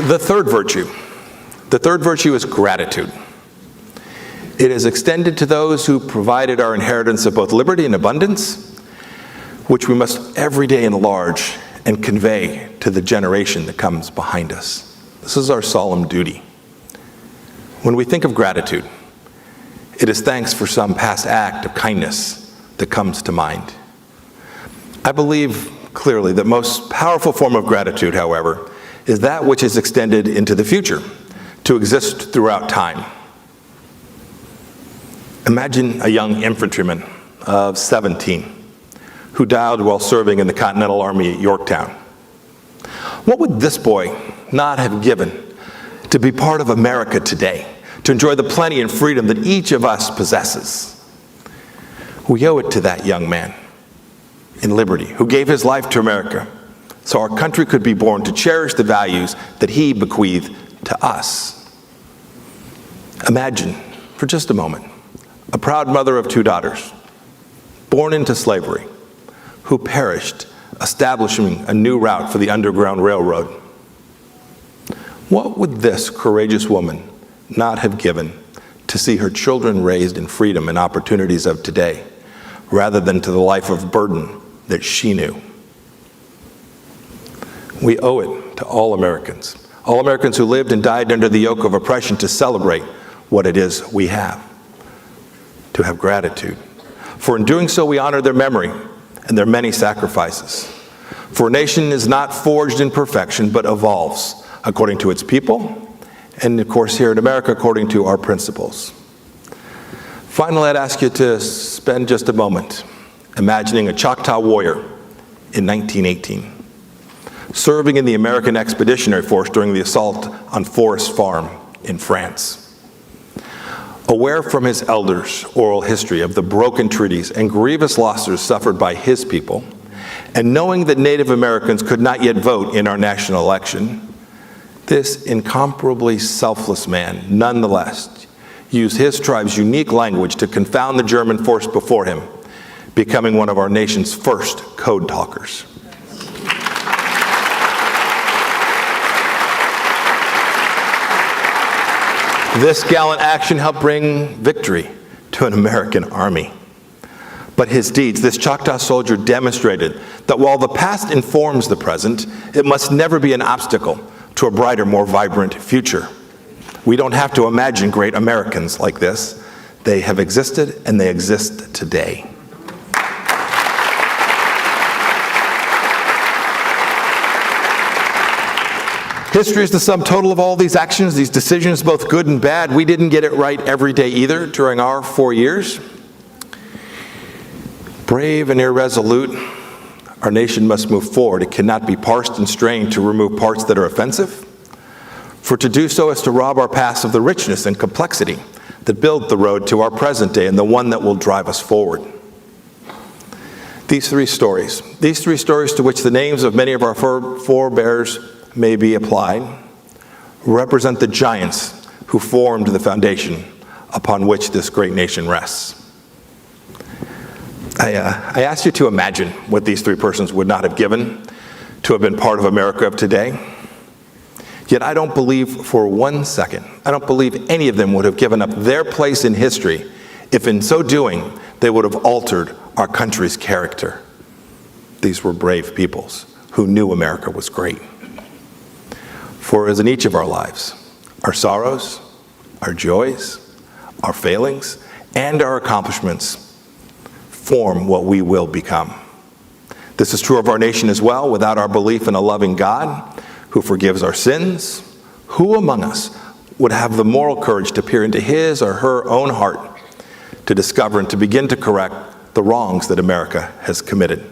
The third virtue is gratitude. It is extended to those who provided our inheritance of both liberty and abundance, which we must every day enlarge and convey to the generation that comes behind us. This is our solemn duty. When we think of gratitude, it is thanks for some past act of kindness that comes to mind. I believe clearly the most powerful form of gratitude, however, is that which is extended into the future, to exist throughout time. Imagine a young infantryman of 17 who died while serving in the Continental Army at Yorktown. What would this boy not have given to be part of America today, to enjoy the plenty and freedom that each of us possesses? We owe it to that young man in liberty who gave his life to America so our country could be born to cherish the values that he bequeathed to us. Imagine, for just a moment, a proud mother of 2 daughters, born into slavery, who perished establishing a new route for the Underground Railroad. What would this courageous woman not have given to see her children raised in freedom and opportunities of today, rather than to the life of burden that she knew? We owe it to all Americans who lived and died under the yoke of oppression, to celebrate what it is we have, to have gratitude. For in doing so, we honor their memory and their many sacrifices. For a nation is not forged in perfection, but evolves according to its people, and of course here in America, according to our principles. Finally, I'd ask you to spend just a moment imagining a Choctaw warrior in 1918, serving in the American Expeditionary Force during the assault on Forest Farm in France. Aware from his elders' oral history of the broken treaties and grievous losses suffered by his people, and knowing that Native Americans could not yet vote in our national election, this incomparably selfless man, nonetheless, used his tribe's unique language to confound the German force before him, becoming one of our nation's first code talkers. This gallant action helped bring victory to an American army. But his deeds, this Choctaw soldier demonstrated that while the past informs the present, it must never be an obstacle to a brighter, more vibrant future. We don't have to imagine great Americans like this. They have existed and they exist today. History is the sum total of all these actions, these decisions, both good and bad. We didn't get it right every day either during our 4 years. Brave and irresolute, our nation must move forward. It cannot be parsed and strained to remove parts that are offensive. For to do so is to rob our past of the richness and complexity that build the road to our present day and the one that will drive us forward. These three stories to which the names of many of our forebears may be applied, represent the giants who formed the foundation upon which this great nation rests. I asked you to imagine what these three persons would not have given to have been part of America of today. Yet I don't believe for 1 second, I don't believe any of them would have given up their place in history if in so doing they would have altered our country's character. These were brave peoples who knew America was great. For as in each of our lives, our sorrows, our joys, our failings, and our accomplishments form what we will become. This is true of our nation as well. Without our belief in a loving God who forgives our sins, who among us would have the moral courage to peer into his or her own heart to discover and to begin to correct the wrongs that America has committed?